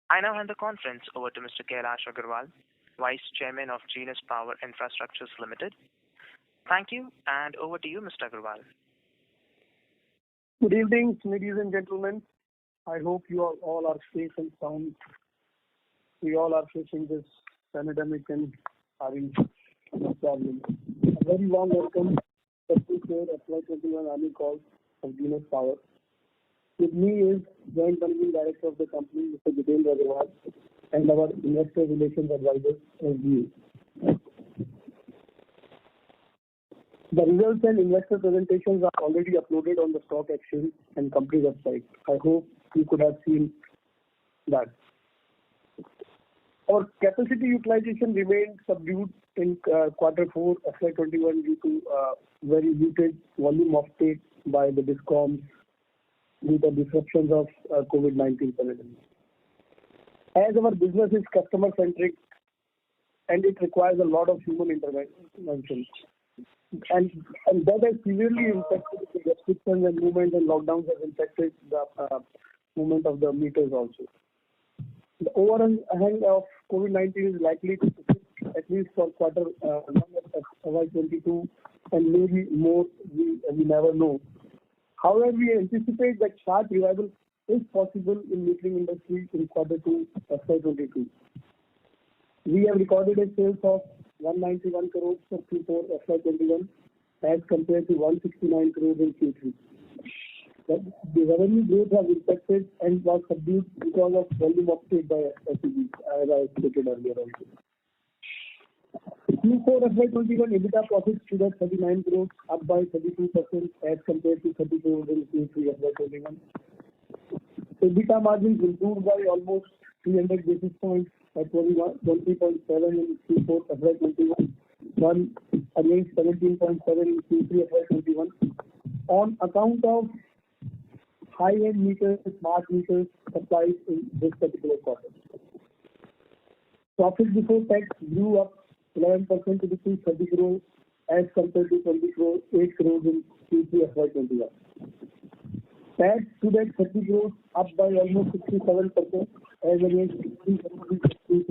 I now hand the conference over to Mr. Kailash Agarwal, Vice Chairman of Genus Power Infrastructures Limited. Thank you, and over to you, Mr. Agarwal. Good evening, ladies and gentlemen. I hope you all are safe and sound. We all are facing this pandemic and having problems. A very warm welcome to the FY21 annual call of Genus Power. With me is Joint Managing Director of the company, Mr. Jitendra Agarwal, and our Investor Relations Advisor, SGA. The results and investor presentations are already uploaded on the stock exchange and company website. I hope you could have seen that. Our capacity utilization remained subdued in quarter 4 FY21 due to very muted volume offtake by the DISCOMs due to disruptions of COVID-19 pandemic. As our business is customer-centric and it requires a lot of human intervention, and that has severely impacted the restrictions and movement and lockdowns have impacted the movement of the meters also. The overhang of COVID-19 is likely to persist at least for quarter 1 of FY22 and maybe more, we never know. However, we anticipate that sharp revival is possible in metering industry in quarter 2 FY22. We have recorded a sales of 191 crores for Q4 FY21 as compared to 169 crores in Q3. The revenue growth was impacted and was subdued because of volume offtake by SEB, as I stated earlier also. Q4 FY21 EBITDA profit stood at 39 crores, up by 32% as compared to 30 crores in Q3 FY21. EBITDA margins improved by almost 300 basis points at 20.7 in Q4 FY21, one against 17.7 in Q3 FY21 on account of high-end meters, smart meters supplied in this particular quarter. Profit before tax grew up 11% to 30 crores as compared to 8 crores in Q3 FY21. Tax stood at 30 crores, up by almost 67% as against 16 crores in Q3.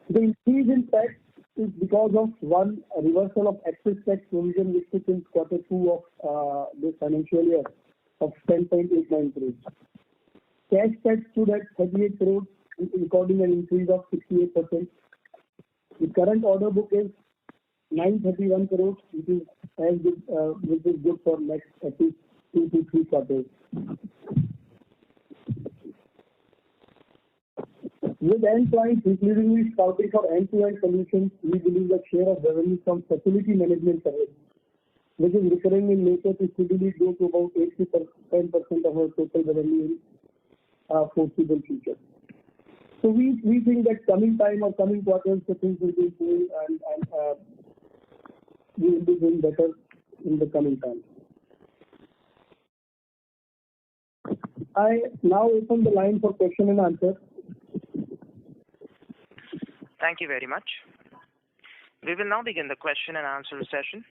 The increase in tax is because of one, a reversal of excess tax provision which took in quarter 2 of this financial year of 10.89 crores. Cash tax stood at 38 crores, recording an increase of 68%. The current order book is 931 crores, which is good for next at least 2 to 3 quarters. With end clients increasingly scouting for end-to-end solutions, we believe the share of revenue from facility management service, which is recurring in nature, to steadily grow to about 8 to 10% of our total revenue in foreseeable future. So we think that coming time or coming quarters, the things will be improving and we will be doing better in the coming time. I now open the line for question and answer. Thank you very much. We will now begin the question and answer session.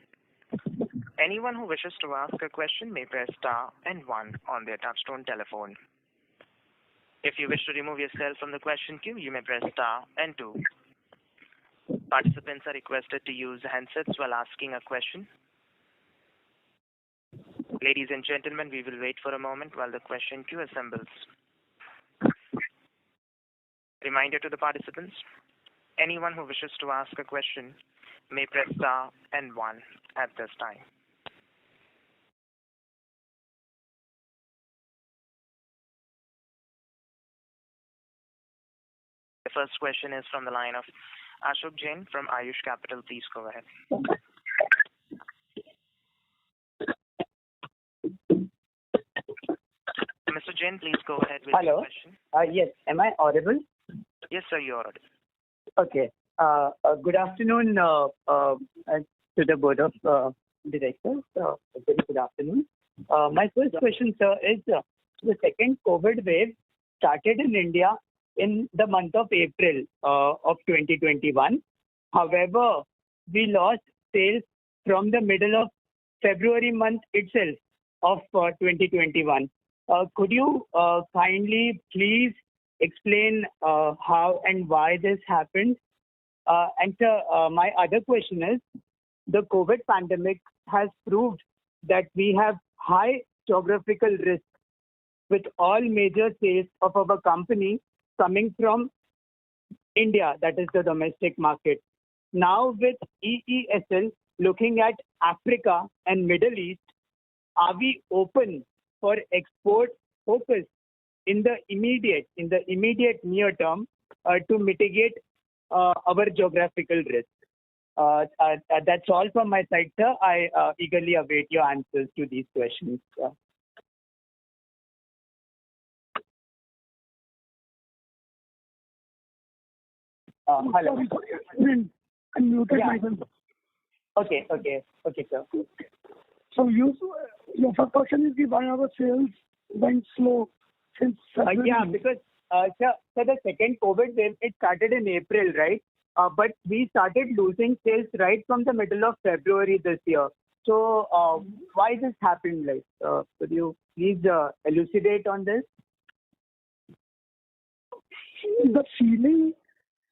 Anyone who wishes to ask a question may press star and 1 on their touchtone telephone. If you wish to remove yourself from the question queue, you may press star and 2. Participants are requested to use handsets while asking a question. Ladies and gentlemen, we will wait for a moment while the question queue assembles. Reminder to the participants, anyone who wishes to ask a question may press star and 1 at this time. The first question is from the line of Ashok Jain from Ayush Capital. Please go ahead. Mr. Jain, please go ahead with your question. Yes. Am I audible? Yes, sir, you are audible. Okay. Good afternoon to the board of directors. Very good afternoon. My first question, sir, is the second COVID wave started in India in the month of April of 2021. However, we lost sales from the middle of February month itself of 2021. Could you kindly please explain how and why this happened? And sir, my other question is, the COVID pandemic has proved that we have high geographical risk with all major sales of our company coming from India, that is the domestic market. Now with EESL looking at Africa and Middle East, are we open for export focus in the immediate near term to mitigate our geographical risk? That's all from my side, sir. I eagerly await your answers to these questions. Hello. I muted Yeah. myself. Okay, sir. So your first question is why our sales went slow since February? Yeah, because sir, the second COVID wave, it started in April, right? But we started losing sales right from the middle of February this year. So why this happened? Like, could you please elucidate on this? The feeling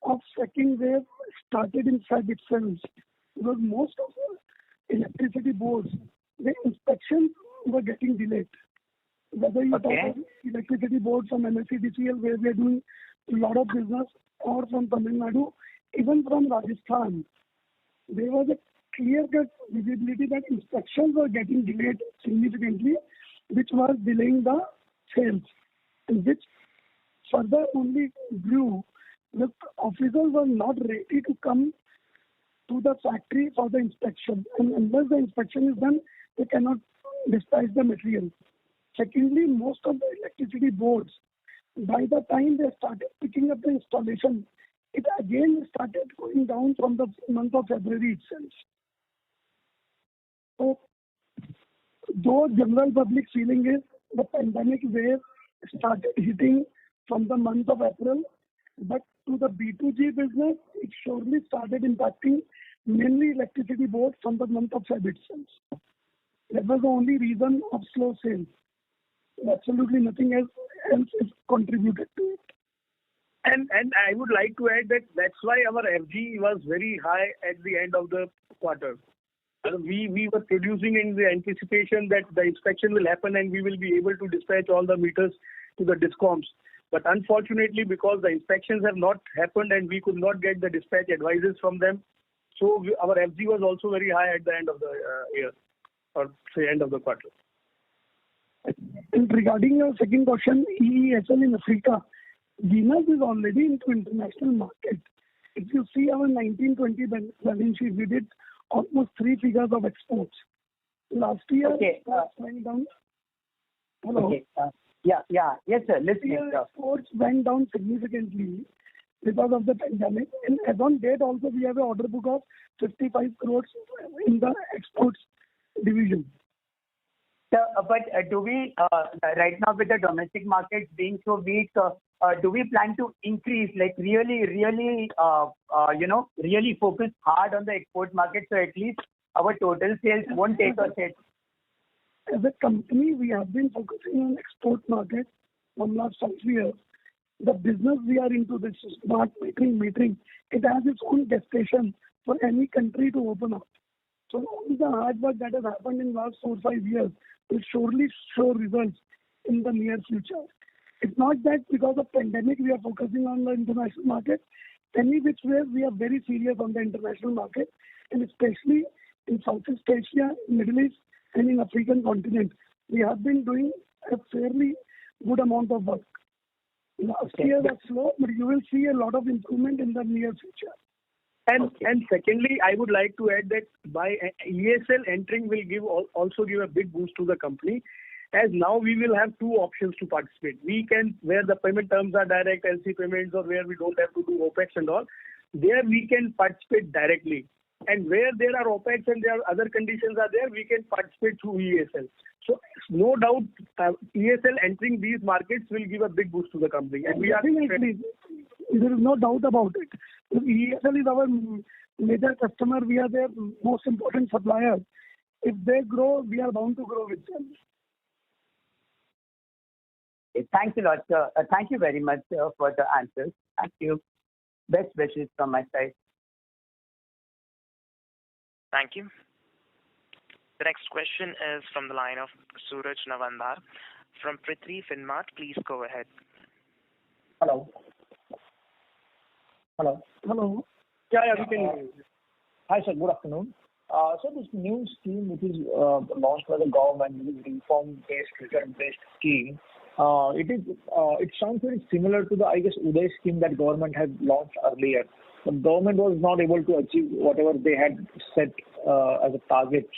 of second wave started in Feb itself because most of the electricity boards, the inspections were getting delayed. Whether you talk about electricity boards from MSEDCL, where we are doing a lot of business, or from Tamil Nadu, even from Rajasthan, there was a clear-cut visibility that inspections were getting delayed significantly, which was delaying the sales, and which further only grew. The officers were not ready to come to the factory for the inspection, and unless the inspection is done, they cannot dispatch the material. Secondly, most of the electricity boards, by the time they started picking up the installation, it again started going down from the month of February itself. So, though general public feeling is the pandemic wave started hitting from the month of April, but to the B2G business, it surely started impacting mainly electricity boards from the month of February itself. That was the only reason of slow sales. Absolutely nothing else is contributed to it. And I would like to add that that's why our FG was very high at the end of the quarter. We were producing in the anticipation that the inspection will happen and we will be able to dispatch all the meters to the discoms. But unfortunately, because the inspections have not happened and we could not get the dispatch advices from them, so our FG was also very high at the end of the year, or say end of the quarter. And regarding your second question, EESL in Africa, Venus is already into international market. If you see our 1920 balance sheet, we did almost 3 figures of exports. Last year, went down. Hello. Okay. Yes, sir. This year, exports went down significantly because of the pandemic. And as on date, also we have an order book of 55 crores in the exports division. Sir, but do we, right now with the domestic market being so weak, do we plan to increase, like really focus hard on the export market, so at least our total sales won't take a hit? As a company, we have been focusing on export market from last 5 years. The business we are into, this smart metering, it has its own gestation for any country to open up. So all the hard work that has happened in last 4 or 5 years will surely show results in the near future. It's not that because of pandemic we are focusing on the international market. Any which way we are very serious on the international market, and especially in Southeast Asia, Middle East, and in African continent. We have been doing a fairly good amount of work. Last year was slow, but you will see a lot of improvement in the near future. And secondly, I would like to add that by ESL entering will also give a big boost to the company, as now we will have 2 options to participate. We can, where the payment terms are direct LC payments or where we don't have to do OPEX and all, there we can participate directly. And where there are OPEX and there are other conditions are there, we can participate through ESL. So no doubt, ESL entering these markets will give a big boost to the company. And we are definitely, there is no doubt about it. ESL is our major customer. We are their most important supplier. If they grow, we are bound to grow with them. Thanks a lot, sir. Thank you very much for the answers. Thank you. Best wishes from my side. Thank you. The next question is from the line of Suraj Navandar from Prithvi Finmart. Please go ahead. Hello. Hello. Hello. Yeah, we can hear you. Hi, sir. Good afternoon. So this new scheme which is launched by the government, which is reform-based, return-based scheme, it sounds very similar to the, I guess, Uday scheme that government had launched earlier. The government was not able to achieve whatever they had set as a target.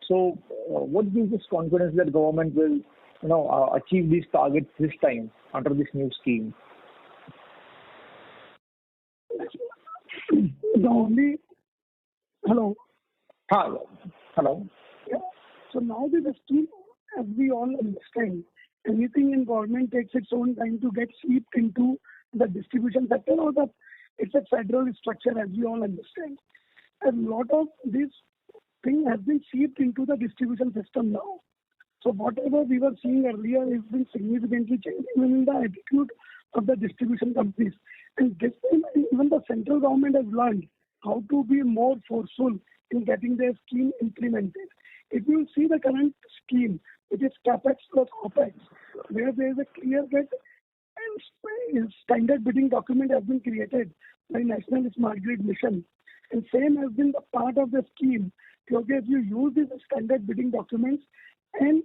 So what gives us confidence that government will, achieve these targets this time under this new scheme? Hello. Hello. Yeah. So now this scheme, as we all understand, anything in government takes its own time to get seeped into the distribution sector, or it's a federal structure, as we all understand. A lot of this thing has been seeped into the distribution system now. So whatever we were seeing earlier has been significantly changed even in the attitude of the distribution companies. And this time, even the central government has learned how to be more forceful in getting their scheme implemented. If you see the current scheme, which is CAPEX plus OPEX, where there is a clear-cut and standard bidding document has been created by National Smart Grid Mission. And same has been the part of the scheme. Because if you use these standard bidding documents and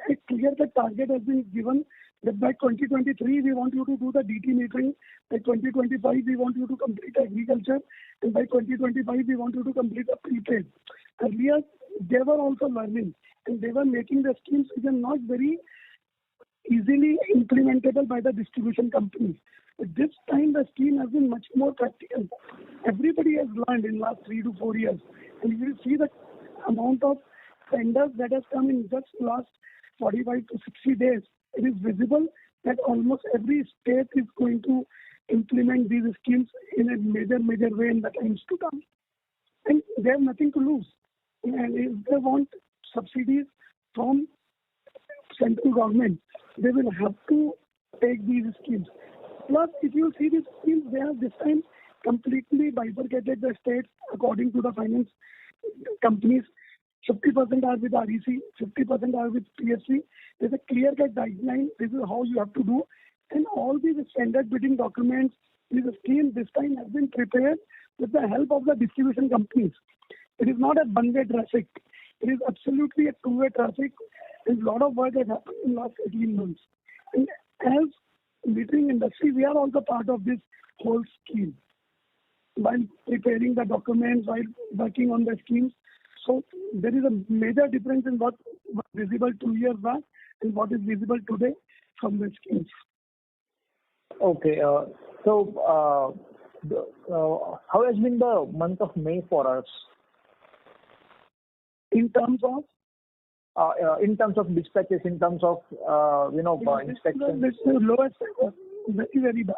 a clear-cut target has been given that by 2023 we want you to do the DT metering, by 2025 we want you to complete agriculture, and by 2025 we want you to complete the prepaid. Earlier they were also learning and they were making the schemes which are not very easily implementable by the distribution companies. But this time the scheme has been much more practical. Everybody has learned in the last 3 to 4 years. And you will see the amount of tenders that has come in just last 45 to 60 days. It is visible that almost every state is going to implement these schemes in a major way in the times to come. And they have nothing to lose. And if they want subsidies from central government, they will have to take these schemes. Plus, if you see these schemes, they have this time completely bifurcated the states according to the finance companies. 50% are with REC, 50% are with PSC. There's a clear-cut guideline. This is how you have to do. And all these standard bidding documents, this scheme this time has been prepared with the help of the distribution companies. It is not a one-way traffic. It is absolutely a two-way traffic. And a lot of work has happened in the last 18 months. And as metering industry, we are also part of this whole scheme. While preparing the documents, while working on the schemes, so there is a major difference in what was visible 2 years back and what is visible today from the schemes. Okay. So how has been the month of May for us? In terms of? In terms of dispatches, in terms of, inspections? This is lowest ever. Very bad.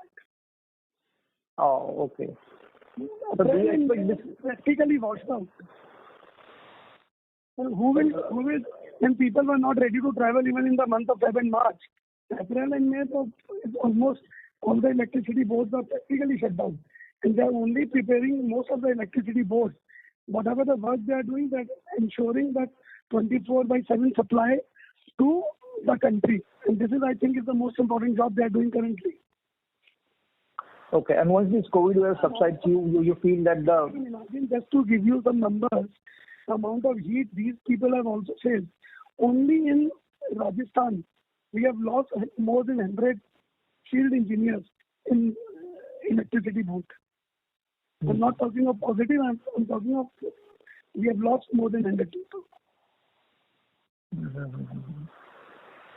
Oh, okay. So do you expect this? Practically washed out. Who will, when people were not ready to travel even in the month of February and March, April and May, almost all the electricity boards are practically shut down. And they are only preparing most of the electricity boards. Whatever the work they are doing, that ensuring that 24/7 supply to the country. And this is, I think, is the most important job they are doing currently. Okay. And once this COVID wave subsides, you feel that the... Imagine, just to give you some numbers, the amount of heat these people have also faced. Only in Rajasthan, we have lost more than 100 field engineers in electricity board. I'm not talking of positive, I'm talking of we have lost more than 100 people.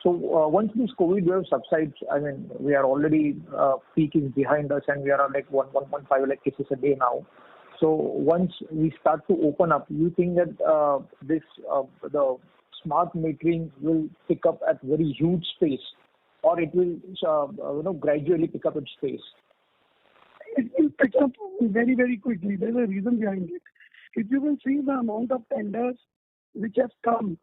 So once this COVID wave subsides, I mean, we are already peak is behind us and we are like 1.5 lakh cases a day now. So once we start to open up, you think that the smart metering will pick up at very huge space, or it will gradually pick up its space? It will pick up very quickly. There's a reason behind it. If you will see the amount of tenders which have come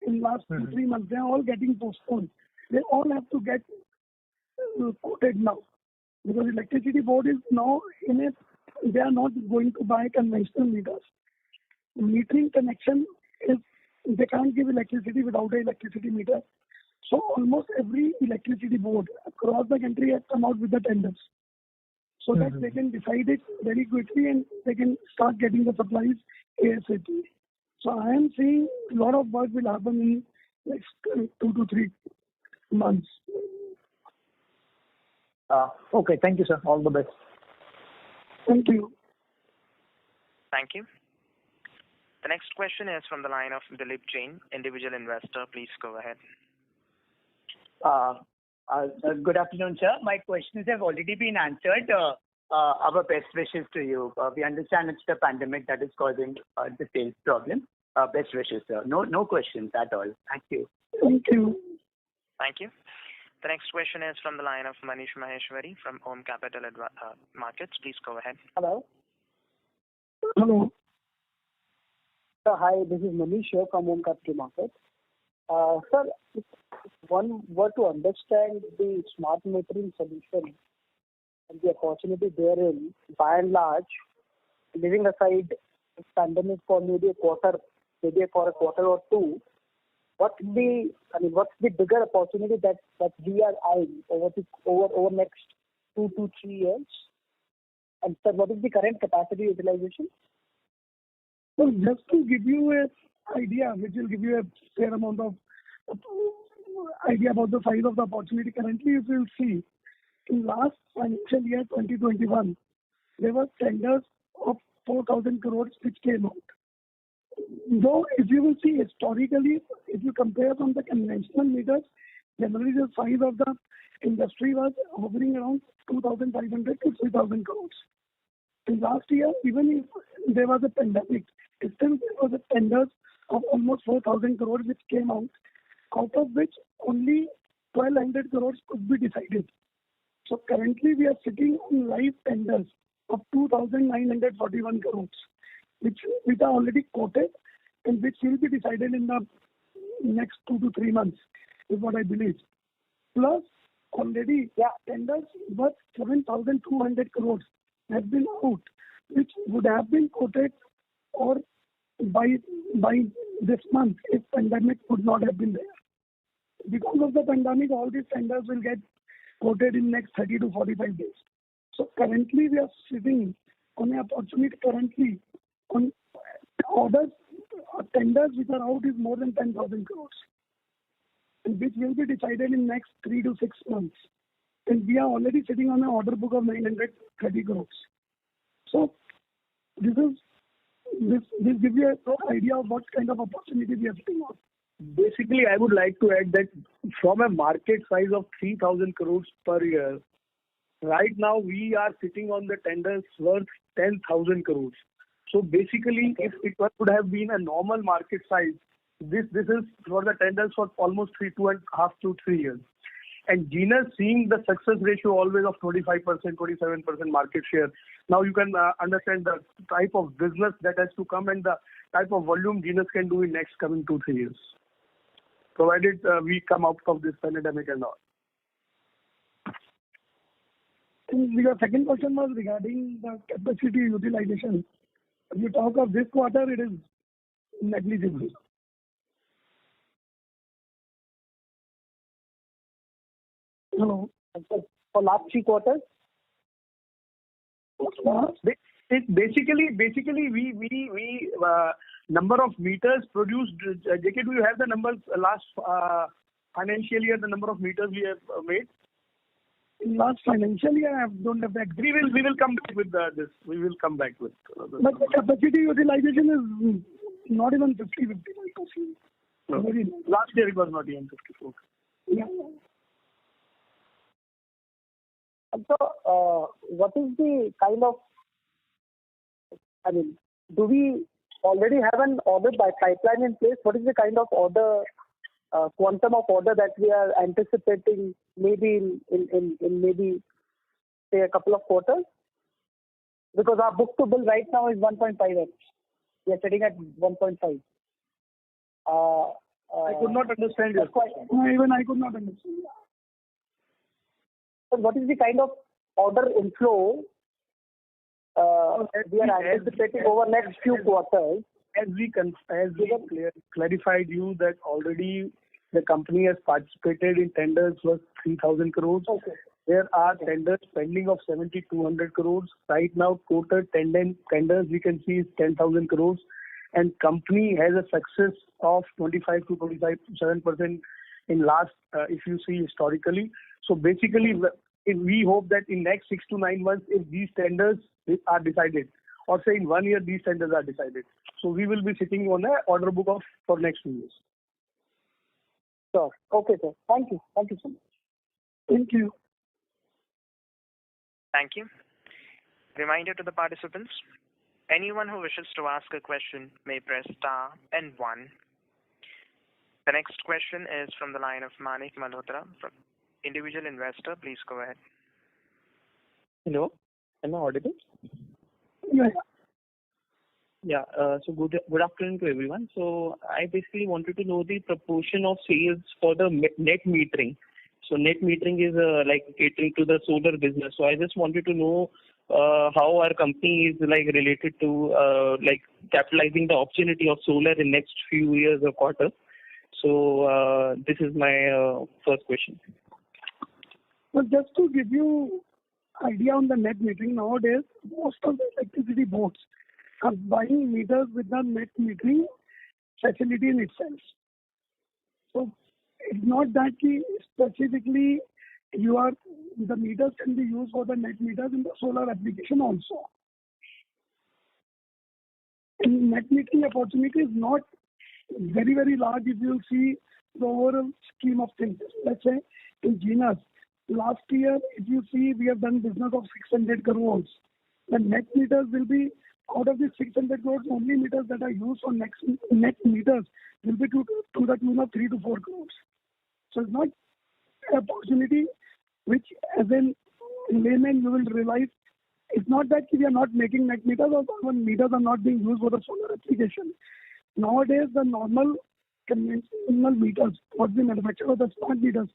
in last 2-3 months, they are all getting postponed. they all have to get quoted now, because electricity board is now in a, they are not going to buy conventional meters. Metering connection is, they can't give electricity without an electricity meter. So almost every electricity board across the country has come out with the tenders, so that they can decide it very quickly and they can start getting the supplies ASAP. So I am seeing a lot of work will happen in next 2 to 3 months. Okay, thank you, sir. All the best. Thank you. Thank you. The next question is from the line of Dilip Jain, individual investor. Please go ahead. Good afternoon, sir. My questions have already been answered. Our best wishes to you. We understand it's the pandemic that is causing the sales problem. Best wishes, sir. No questions at all. Thank you. Thank you. Thank you. The next question is from the line of Manish Maheshwari from Om Capital Markets. Please go ahead. Hello. Hello. Hi, this is Manish here from Om Capital Markets. Sir, if one were to understand the smart metering solution and the opportunity therein, by and large, leaving aside the pandemic for maybe for a quarter or two, what's the bigger opportunity that we are eyeing over next 2 to 3 years? And sir, what is the current capacity utilization? So just to give you an idea, which will give you a fair amount of idea about the size of the opportunity currently, you will see in last financial year 2021, there were tenders of 4,000 crores which came out. Though if you will see historically, if you compare from the conventional meters, generally the size of the industry was hovering around 2,500 to 3,000 crores. In last year, even if there was a pandemic, still there was a tenders of almost 4,000 crores which came out of which only 1,200 crores could be decided. So currently we are sitting on live tenders of 2,941 crores, which are already quoted and which will be decided in the next 2 to 3 months, is what I believe. Plus, already tenders worth 7,200 crores have been out, which would have been quoted or by this month if pandemic would not have been there. Because of the pandemic, all these tenders will get quoted in next 30 to 45 days. So currently we are sitting on an opportunity currently on orders, tenders which are out is more than 10,000 crores, and which will be decided in next 3 to 6 months. And we are already sitting on an order book of 930 crores. So this gives you an idea of what kind of opportunity we are sitting on. Basically, I would like to add that from a market size of 3,000 crores per year, right now we are sitting on the tenders worth 10,000 crores. So basically, if it would have been a normal market size, this is for the tenders for almost 2.5 to 3 years. And Genus, seeing the success ratio always of 25%, 27% market share, now you can understand the type of business that has to come and the type of volume Genus can do in next coming 2-3 years, provided we come out of this pandemic and all. Your second question was regarding the capacity utilization. If you talk of this quarter, it is negligible. Hello. For last 3 quarters? Basically, we number of meters produced. JK, do you have the numbers last financial year? The number of meters we have made. In last financial year, I don't have that. We will come back with this. We will come back with. But the capacity utilization is not even 50-55%. No. Last year it was not even 54. Yeah. So, what is the kind of, do we already have an order by pipeline in place? What is the kind of order, quantum of order that we are anticipating maybe in maybe, say, a couple of quarters? Because our book to bill right now is 1.5x. We are sitting at 1.5. I could not understand your question. Even I could not understand. So what is the kind of order inflow we are anticipating over next few quarters? As we clarified you that already the company has participated in tenders worth 3,000 crores. Okay. There are tenders pending of 7,200 crores. Right now, total tenders we can see is 10,000 crores. And company has a success of 25 to 27% in last, if you see historically. So basically, we hope that in next 6 to 9 months, if these tenders are decided, or say in 1 year these tenders are decided, so we will be sitting on a order book for next 2 years. Sure. Okay, sir. Thank you. Thank you so much. Thank you. Thank you. Reminder to the participants, anyone who wishes to ask a question may press star and one. The next question is from the line of Manik Malhotra, from individual investor. Please go ahead. Hello, am I audible? Yeah. Yeah. So good afternoon to everyone. So I basically wanted to know the proportion of sales for the net metering. So net metering is like catering to the solar business. So I just wanted to know how our company is like related to like capitalizing the opportunity of solar in next few years or quarter. So this is my first question. Well, just to give you idea on the net metering, nowadays most of the electricity boards are buying meters with the net metering facility in itself. So it's not that specifically the meters can be used for the net meters in the solar application also. And net metering opportunity is not very, very large if you see the overall scheme of things. Let's say in Genus, last year, if you see, we have done business of 600 crores. The net meters will be, out of the 600 crores, only meters that are used for net meters will be to the tune of 3 to 4 crores. So it's not an opportunity which, as in layman, you will realize it's not that we are not making net meters or our meters are not being used for the solar application. Nowadays, the normal conventional meters, what we manufacture, or the smart meters,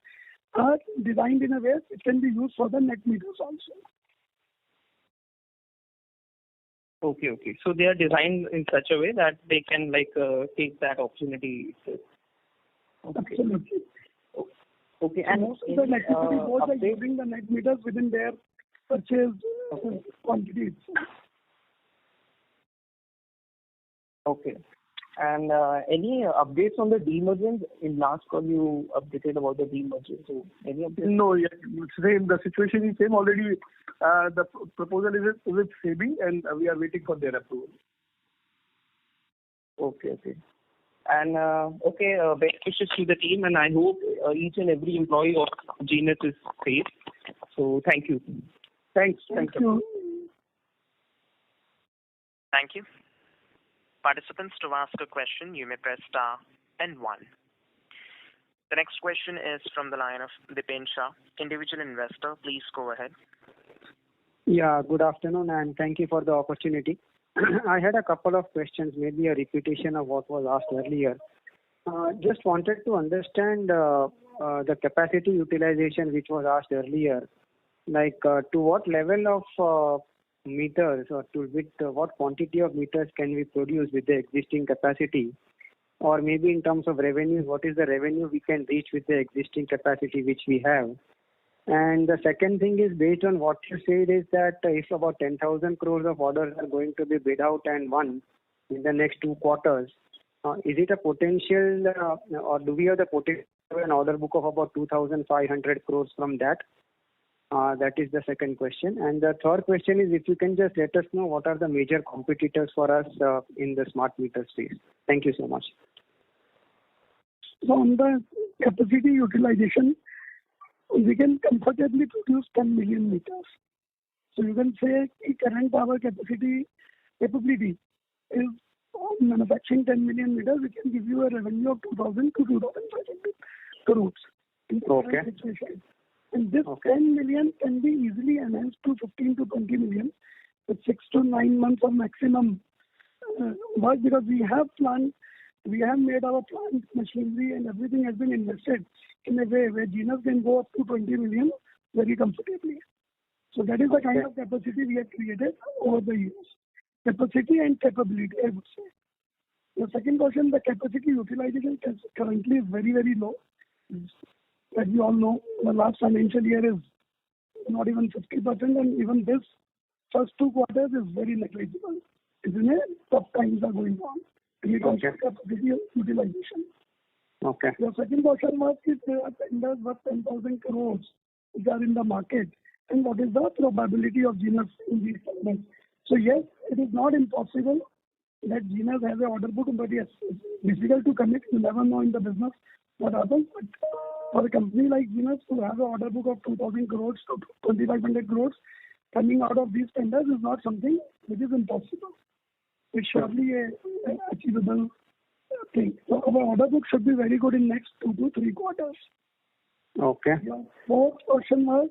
are designed in a way it can be used for the net meters also. Okay. So they are designed in such a way that they can like take that opportunity. Okay. Absolutely. Okay. And most of the electricity boards are using the net meters within their purchase quantities. Okay. And any updates on the demergence? In last call, you updated about the demergence. So any updates? No, yet. Same. The situation is same. Already, the proposal is with SEBI, and we are waiting for their approval. Okay. And best wishes to the team, and I hope each and every employee of Genus is safe. So thank you. Thanks. Thank you. Thank you. Participants, to ask a question, you may press star and one. The next question is from the line of Dipen Shah, individual investor. Please go ahead. Yeah, good afternoon, and thank you for the opportunity. I had a couple of questions, maybe a repetition of what was asked earlier. Just wanted to understand the capacity utilization which was asked earlier. Like to what level of meters or with what quantity of meters can we produce with the existing capacity? Or maybe in terms of revenue, what is the revenue we can reach with the existing capacity which we have? And the second thing is, based on what you said, is that if about 10,000 crores of orders are going to be bid out and won in the next 2 quarters, is it a potential or do we have the potential an order book of about 2,500 crores from that? That is the second question. And the third question is, if you can just let us know what are the major competitors for us in the smart meter space. Thank you so much. So on the capacity utilization, we can comfortably produce 10 million meters. So you can say the current power capability is on manufacturing 10 million meters, which can give you a revenue of 2,000 to 2,500 crores in the current situation. And this 10 million can be easily enhanced to 15 to 20 million with 6 to 9 months of maximum work, because we have planned We have made our plant machinery and everything has been invested in a way where Genus can go up to 20 million very comfortably. So that is the kind of capacity we have created over the years. Capacity and capability, I would say. The second question, the capacity utilization currently is very, very low. As we all know, the last financial year is not even 50%, and even this first 2 quarters is very negligible. Isn't it? Tough times are going on. We don't have capacity utilization. Okay. The second question was if there are tenders worth 10,000 crores which are in the market, and what is the probability of Genus in these segments? So yes, it is not impossible that Genus has an order book, but yes, it's difficult to commit. You never know in the business what happens. But for a company like Genus to have an order book of 2,000 crores to 2,500 crores coming out of these tenders is not something which is impossible. It's surely a achievable thing. So our order book should be very good in next 2 to 3 quarters. Okay. Your fourth question was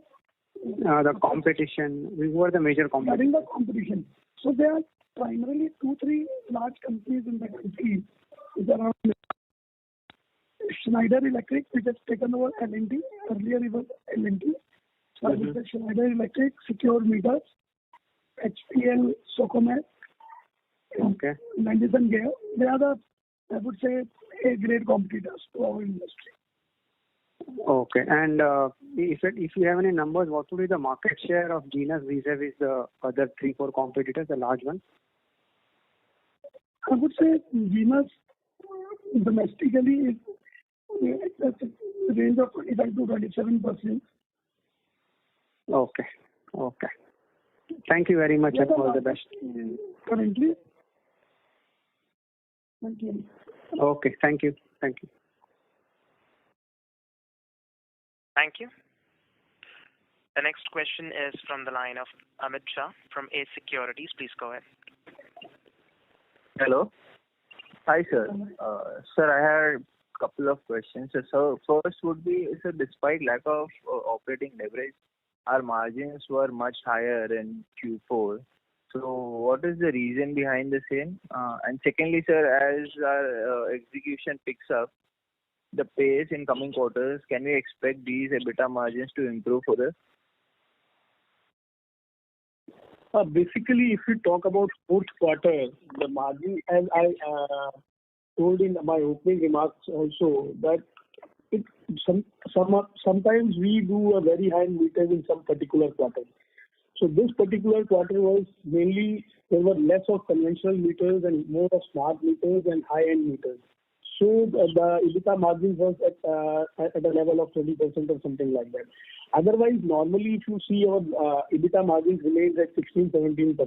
the competition. Who are the major competitors? regarding the competition. So there are primarily 2-3 large companies in the country which are around Schneider Electric, which has taken over L&T. Earlier it was L&T. So with the Schneider Electric, Secure Meters, HPL, Socomet, Okay. Landis & Gale. They are the, I would say, great competitors to our industry. Okay. And if you have any numbers, what would be the market share of Genus vis-a-vis the other 3-4 competitors, the large ones? I would say Genus domestically is at a range of 25 to 27%. Okay. Okay. Thank you very much and all the best. Currently. Thank you. Okay. Thank you. Thank you. Thank you. The next question is from the line of Amit Shah from Ace Securities. Please go ahead. Hello. Hi, sir. Sir, I had a couple of questions. So first would be, sir, despite lack of operating leverage, our margins were much higher in Q4. So what is the reason behind the same? And secondly, sir, as our execution picks up the pace in coming quarters, can we expect these EBITDA margins to improve further? Basically, if we talk about fourth quarter, the margin, as I told in my opening remarks also, that sometimes we do a very high meters in some particular quarter. So this particular quarter was mainly, there were less of conventional meters and more of smart meters and high-end meters. So the EBITDA margin was at a level of 20% or something like that. Otherwise, normally if you see our EBITDA margins remains at 16-17%.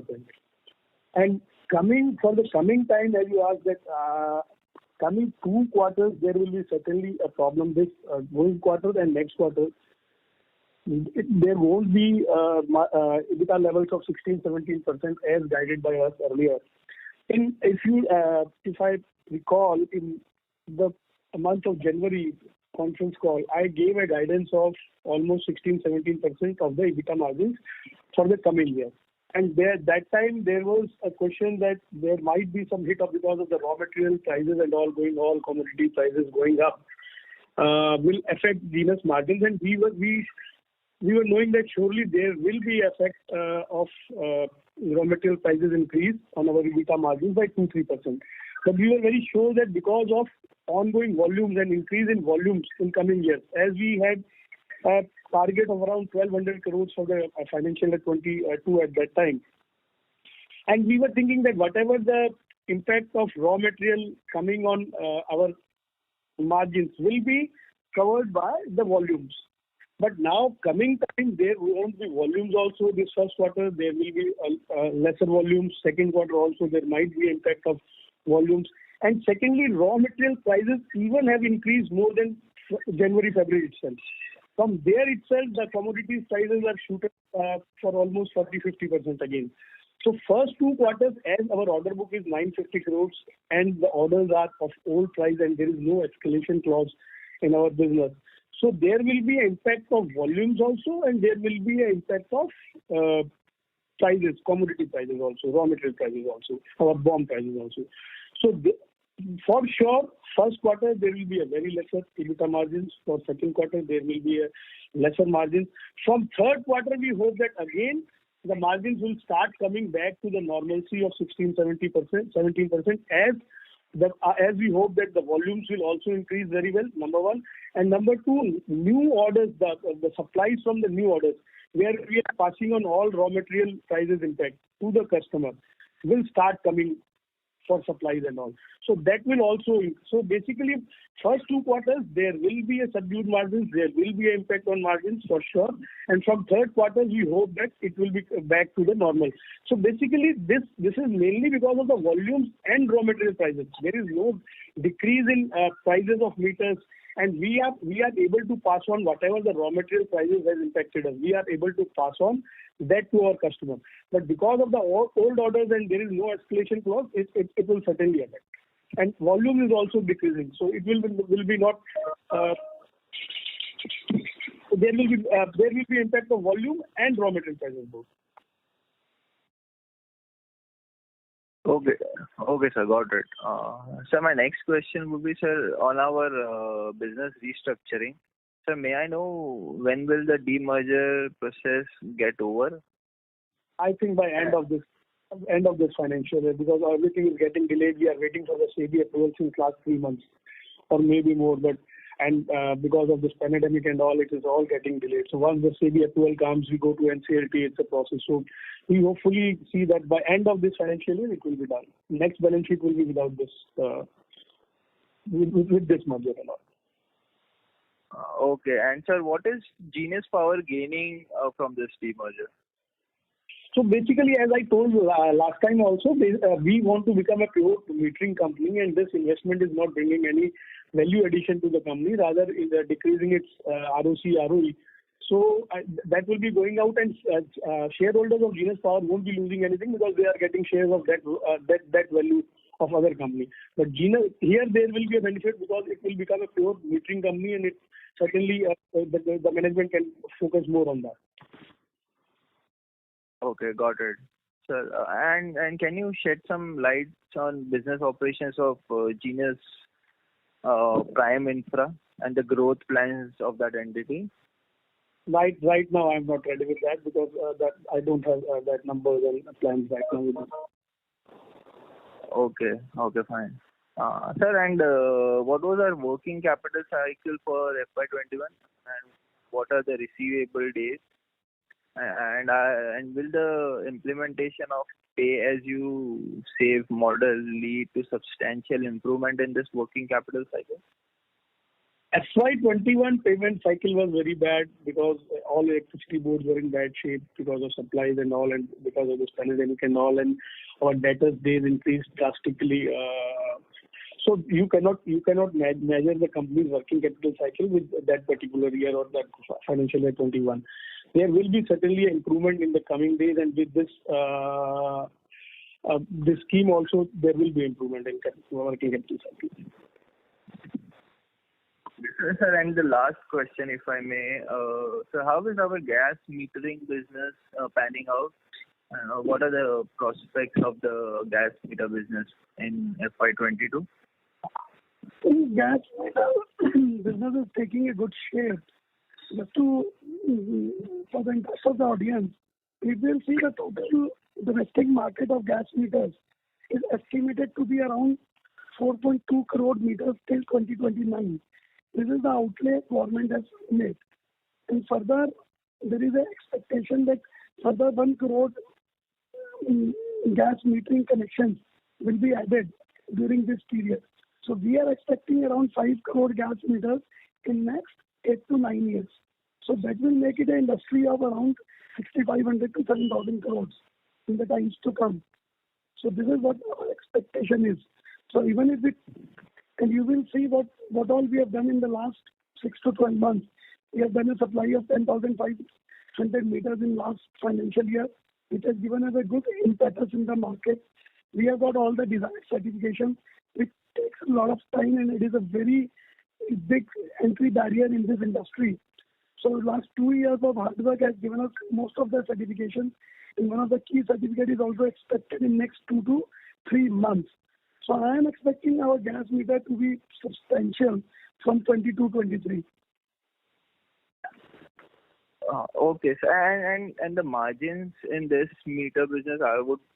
And for the coming time, as you asked, that coming 2 quarters, there will be certainly a problem this going quarter and next quarter. There won't be EBITDA levels of 16-17% as guided by us earlier. If I recall, in the month of January conference call, I gave a guidance of almost 16-17% of the EBITDA margins for the coming year. And that time there was a question that there might be some hit up because of the raw material prices and all commodity prices going up will affect Genus margins. And we were knowing that surely there will be effect of raw material prices increase on our EBITDA margins by 2-3%. But we were very sure that because of ongoing volumes and increase in volumes in coming years, as we had a target of around 1,200 crores for the financial year 22 at that time. And we were thinking that whatever the impact of raw material coming on our margins will be covered by the volumes. But now coming time, there won't be volumes also this first quarter. There will be lesser volumes. Second quarter also there might be impact of volumes. And secondly, raw material prices even have increased more than January, February itself. From there itself, the commodity prices are shooting for almost 40-50% again. So first 2 quarters, as our order book is 950 crores and the orders are of old price and there is no escalation clause in our business. So there will be an impact of volumes also, and there will be an impact of prices, commodity prices also, raw material prices also, our BOM prices also. So For sure, first quarter there will be a very lesser EBITDA margins. For second quarter there will be a lesser margins. From third quarter we hope that again the margins will start coming back to the normalcy of 16-17%, 17% as we hope that the volumes will also increase very well, number one. And number two, new orders, the supplies from the new orders, where we are passing on all raw material prices impact to the customer, will start coming for supplies and all. So that will also, so basically first two quarters there will be a subdued margins, there will be an impact on margins for sure. And from third quarter we hope that it will be back to the normal. So basically this is mainly because of the volumes and raw material prices. There is no decrease in prices of meters, and we are able to pass on whatever the raw material prices has impacted us. We are able to pass on that to our customer. But because of the old orders and there is no escalation clause, it will certainly affect. And volume is also decreasing, so it will be not. There will be impact of volume and raw material prices both. Okay, sir, got it. Sir, my next question would be, sir, on our business restructuring. Sir, may I know when will the demerger process get over? I think by end of this financial year, because everything is getting delayed. We are waiting for the SEBI approval since last 3 months or maybe more, but because of this pandemic and all, it is all getting delayed. So once the SEBI approval comes, we go to NCLT. It's a process. So we hopefully see that by end of this financial year it will be done. Next balance sheet will be without this with this merger and all. Okay, and sir, what is Genius Power gaining from this demerger? So basically, as I told you last time also, we want to become a pure metering company, and this investment is not bringing any value addition to the company. Rather, it is decreasing its ROC, ROE. So that will be going out, and shareholders of Genius Power won't be losing anything because they are getting shares of that value of other company. But here there will be a benefit because it will become a pure metering company, and it certainly the management can focus more on that. Okay, got it. Sir, and can you shed some light on business operations of Genius Prime Infra and the growth plans of that entity? Right now, I'm not ready with that because that I don't have that numbers and plans right now with me. Okay, fine. Sir, and what was our working capital cycle for FY21, and what are the receivable days? And will the implementation of pay-as-you-save model lead to substantial improvement in this working capital cycle? FY21 payment cycle was very bad because all electricity boards were in bad shape because of supplies and all, and because of this pandemic and all, and our debtors days increased drastically. So you cannot measure the company's working capital cycle with that particular year or that financial year 21. There will be certainly an improvement in the coming days, and with this this scheme also there will be improvement in working capital cycle. Sir, and the last question, if I may, so how is our gas metering business panning out? What are the prospects of the gas meter business in FY22? Gas meter business is taking a good shape. Just to, for the interest of the audience, we will see the total domestic market of gas meters is estimated to be around 4.2 crore meters till 2029. This is the outlay government has made. And further, there is an expectation that further 1 crore gas metering connections will be added during this period. So we are expecting around 5 crore gas meters in next 8 to 9 years. So that will make it an industry of around 6,500 to 7,000 crores in the times to come. So this is what our expectation is. So even if it, and you will see what all we have done in the last 6 to 12 months. We have done a supply of 10,500 meters in last financial year, which has given us a good impetus in the market. We have got all the desired certifications, which takes a lot of time, and it is a very big entry barrier in this industry. So last 2 years of hard work has given us most of the certifications, and one of the key certificates is also expected in next 2 to 3 months. So I am expecting our gas meter to be substantial from 22-23. Okay, sir. And the margins in this meter business,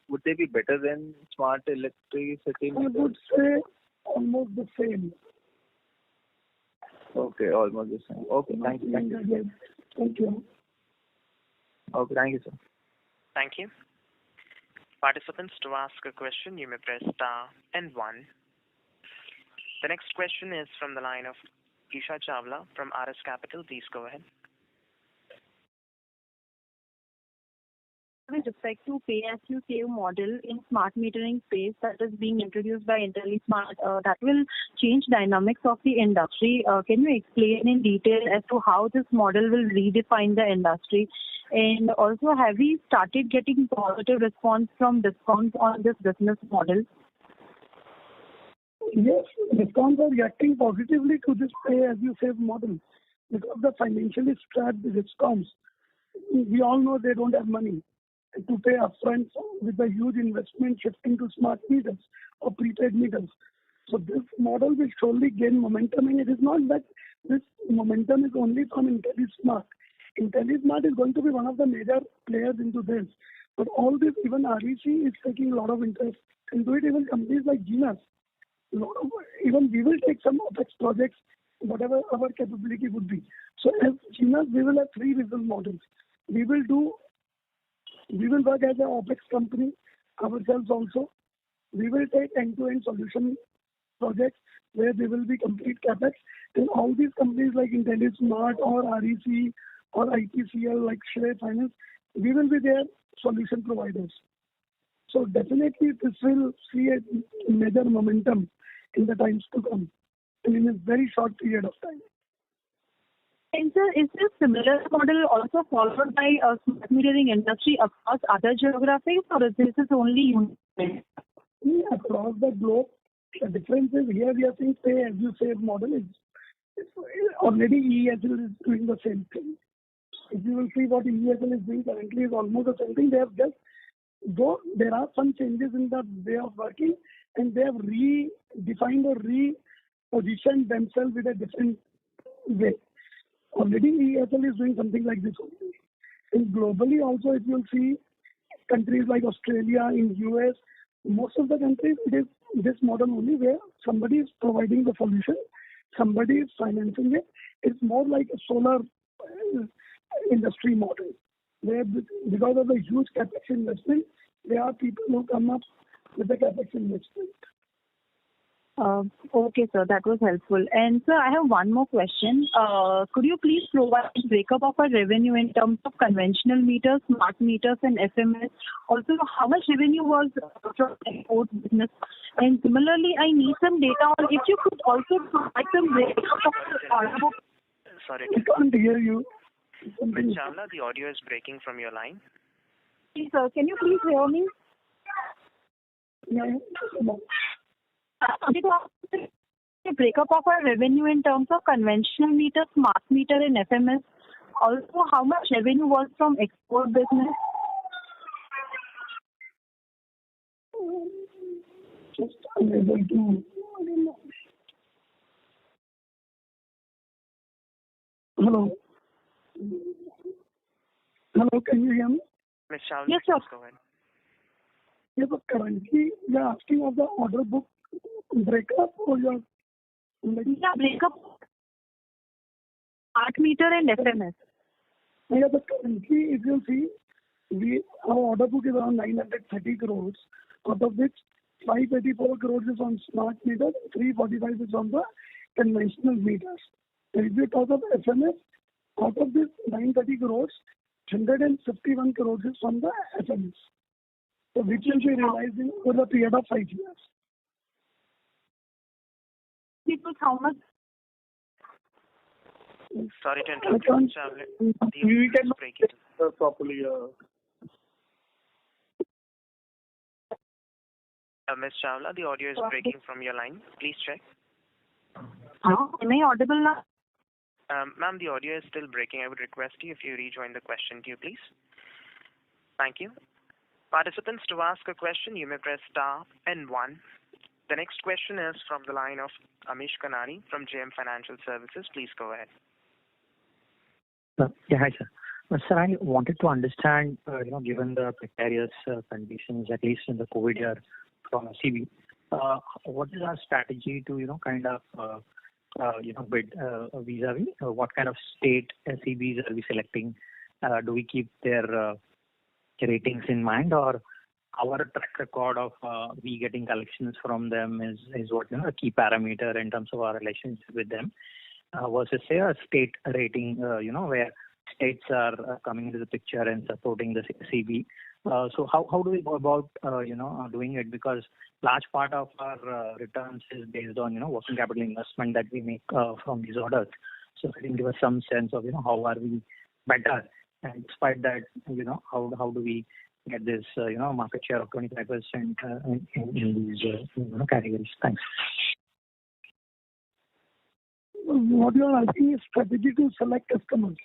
would they be better than smart electricity I meters? would say almost the same. Okay, almost the same. Okay, thank you. Thank you. Okay, thank you, sir. Thank you. Participants, to ask a question, you may press star and one. The next question is from the line of Isha Chawla from RS Capital. Please go ahead. With respect to pay-as-you-save model in smart metering space that is being introduced by IntelliSmart, that will change dynamics of the industry. Can you explain in detail as to how this model will redefine the industry? And also, have we started getting positive response from DISCOMs on this business model? Yes, DISCOMs are reacting positively to this pay-as-you-save model because the financially strapped DISCOMs, we all know they don't have money to pay upfront with a huge investment shifting to smart meters or prepaid meters. So this model will surely gain momentum, and it is not that this momentum is only from IntelliSmart. IntelliSmart is going to be one of the major players into this. But all this, even REC is taking a lot of interest into it, even companies like Genus. Even we will take some OPEX projects, whatever our capability would be. So as Genus, we will have three business models. We will work as an OPEX company ourselves also. We will take end-to-end solution projects where there will be complete capex. And all these companies like IntelliSmart or REC or ITCL like Shrey Finance, we will be their solution providers. So definitely this will see a major momentum in the times to come and in a very short period of time. And sir, is this similar model also followed by a smart metering industry across other geographies, or is this only unique? Across the globe, the difference is here we are seeing pay-as-you-save model is already EESL is doing the same thing. If you will see what EESL is doing currently is almost the same thing. They have just, though there are some changes in the way of working, and they have redefined or repositioned themselves with a different way. Already EESL is doing something like this only. And globally also, if you'll see countries like Australia, in US, most of the countries, it is this model only where somebody is providing the solution, somebody is financing it. It's more like a solar industry model, where because of the huge capex investment, there are people who come up with the capex investment. Okay, sir, that was helpful. And sir, I have one more question. Could you please provide a breakup of our revenue in terms of conventional meters, smart meters, and FMS? Also, how much revenue was from export business? And similarly, I need some data on if you could also provide some breakup of the order book. Sorry. I can't hear you. Ms. Chawla, the audio is breaking from your line. Please, sir, can you please hear me? Yeah. A breakup of our revenue in terms of conventional meter, smart meter, and FMS. Also, how much revenue was from export business? Just unable to. Hello. Hello, can you hear me? Ms. Chawla, Yes, sir. please go ahead. Yeah, but currently you are asking of the order book breakup or your Breakup. Smart meter and FMS. Yeah, but currently if you see, our order book is around 930 crores, out of which 584 crores is on smart meters, 345 is on the conventional meters. And if you talk of FMS, out of this 930 crores, 151 crores is from the FMS. So which will be realizing over a period of 5 years. People, how much? Sorry to interrupt you, Ms. Chawla. The We audio is cannot breaking. properly. Ms. Chawla, the audio is breaking from your line. Please check. Am I audible now? Ma'am, the audio is still breaking. I would request you if you rejoin the question queue, please. Thank you. Participants, to ask a question, you may press star and one. The next question is from the line of Amish Kanani from JM Financial Services. Please go ahead. Yeah, hi, sir. Sir, I wanted to understand, given the precarious conditions, at least in the COVID year from SEB, what is our strategy to, bid vis-a-vis? What kind of state SEBs are we selecting? Do we keep their ratings in mind, or our track record of we getting collections from them is what, a key parameter in terms of our relationship with them, versus, say, a state rating, where states are coming into the picture and supporting the SEB. So how do we go about, doing it? Because large part of our returns is based on, working capital investment that we make from these orders. So if you can give us some sense of, how are we better? And despite that, how do we get this, market share of 25% in these, categories? Thanks. What you are asking is strategy to select customers.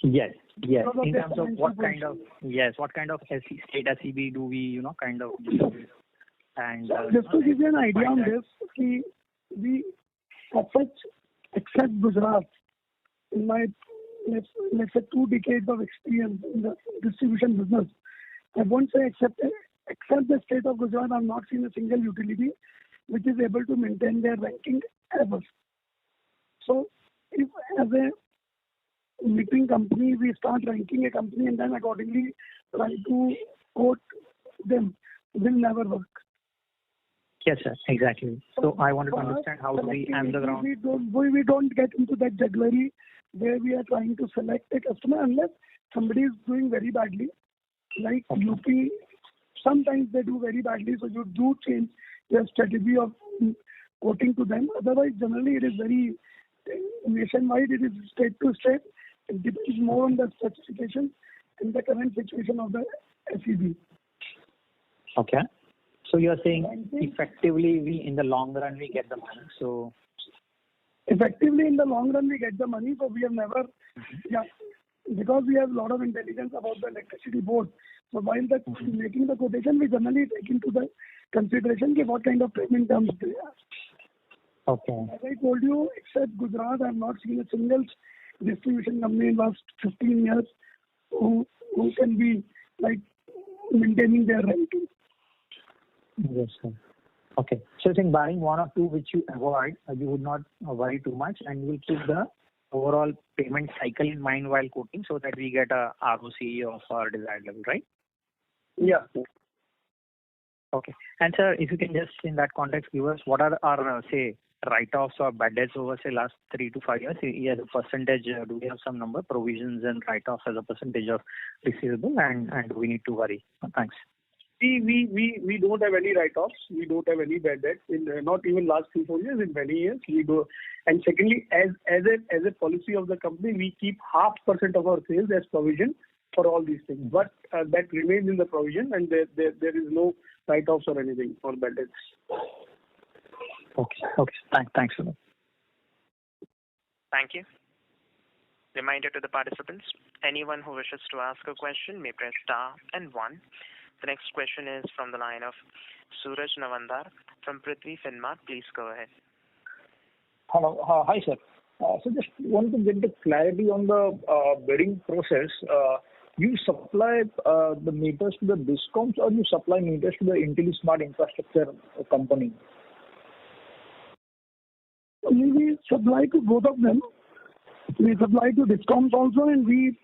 Yes. In terms of what kind of state SEB do we, deal with? And just to give you an idea on this, we except Gujarat, in my let's say 2 decades of experience in the distribution business, I won't say except the state of Gujarat, I've not seen a single utility which is able to maintain their ranking ever. So if as a metering company, we start ranking a company and then accordingly try to quote them, will never work. Yes, sir. Exactly. So I wanted to understand how do we on the ground. We don't get into that jugglery where we are trying to select a customer unless somebody is doing very badly. Like UP, sometimes they do very badly, so you do change your strategy of quoting to them. Otherwise, generally it is very nationwide, it is state to state. It depends more on the specifications and the current situation of the SEB. Okay. So you are saying effectively we in the long run we get the money. So effectively in the long run we get the money. So we have never, because we have a lot of intelligence about the electricity board. So while making the quotation, we generally take into the consideration what kind of payment terms they have. Okay. As I told you, except Gujarat, I have not seen a single distribution company in last 15 years who can be like maintaining their ranking. Yes, sir. Okay. So I think barring one or two which you avoid, you would not worry too much, and you will keep the overall payment cycle in mind while quoting so that we get a ROC of our desired level, right? Yeah. Okay. And sir, if you can just in that context give us what are our, say, write-offs or bad debts over, say, last 3 to 5 years? As a percentage, do we have some number, provisions and write-offs as a percentage of receivable, and we need to worry? Thanks. We don't have any write-offs. We don't have any bad debt in not even last 3-4 years. In many years we do. And secondly, as a policy of the company, we keep 0.5% of our sales as provision for all these things. But that remains in the provision, and there is no write-offs or anything for bad debts. Okay. Thanks a lot. Thank you. Reminder to the participants: anyone who wishes to ask a question may press star and 1. The next question is from the line of Suraj Nawandar from Prithvi Finmart. Please go ahead. Hello. Hi, sir. So just wanted to get the clarity on the bidding process. You supply the meters to the DISCOMs, or you supply meters to the IntelliSmart Infrastructure company? We supply to both of them. We supply to DISCOMs also, and we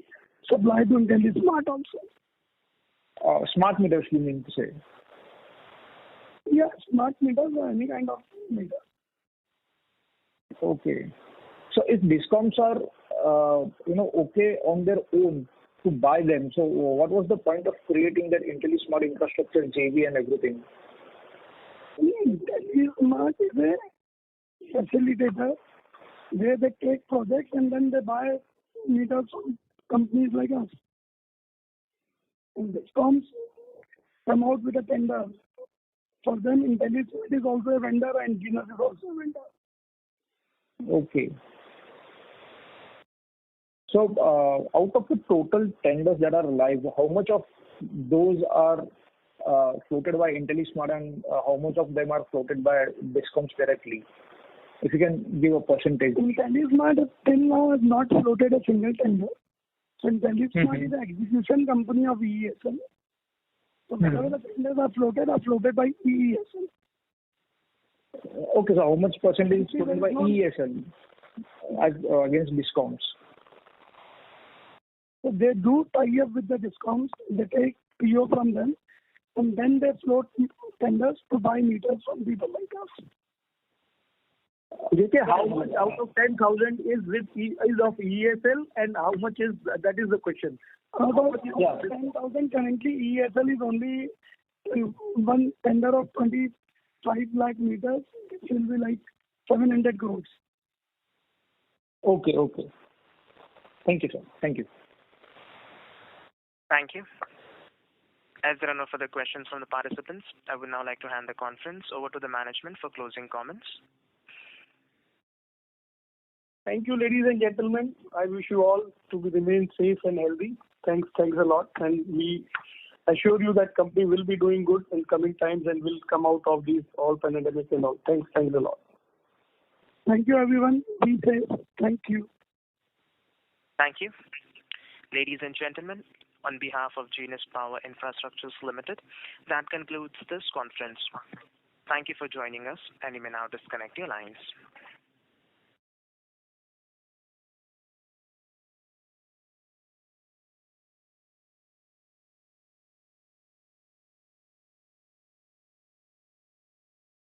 supply to IntelliSmart also. Smart meters, you mean to say? Yeah, smart meters or any kind of meter. Okay. So if DISCOMs are, okay on their own to buy them, so what was the point of creating that IntelliSmart Infrastructure JV and everything? IntelliSmart is a facilitator where they take projects and then they buy meters from companies like us. And DISCOMs come out with a tender. For them, IntelliSmart is also a vendor and Genus is also a vendor. Okay. So, out of the total tenders that are live, how much of those are floated by IntelliSmart and how much of them are floated by DISCOMs directly? If you can give a percentage. IntelliSmart till now has not floated a single tender. So IntelliSmart is an execution company of EESL. So whatever the tenders are floated by EESL. Okay, so how much percentage is floated by EESL as against DISCOMs? So they do tie up with the DISCOMs. They take PO from them, and then they float tenders to buy meters from people like us. JK, how much out of 10,000 is of EESL, and how much is that is the question. Out of 10,000 currently, EESL is only one tender of 25 lakh meters. It will be like 700 crores. Okay. Thank you, sir. Thank you. Thank you. As there are no further questions from the participants, I would now like to hand the conference over to the management for closing comments. Thank you, ladies and gentlemen. I wish you all to remain safe and healthy. Thanks a lot. And we assure you that company will be doing good in coming times and will come out of these all pandemic and all. Thanks a lot. Thank you, everyone. Be safe. Thank you. Thank you. Ladies and gentlemen, on behalf of Genus Power Infrastructures Limited, that concludes this conference. Thank you for joining us, and you may now disconnect your lines.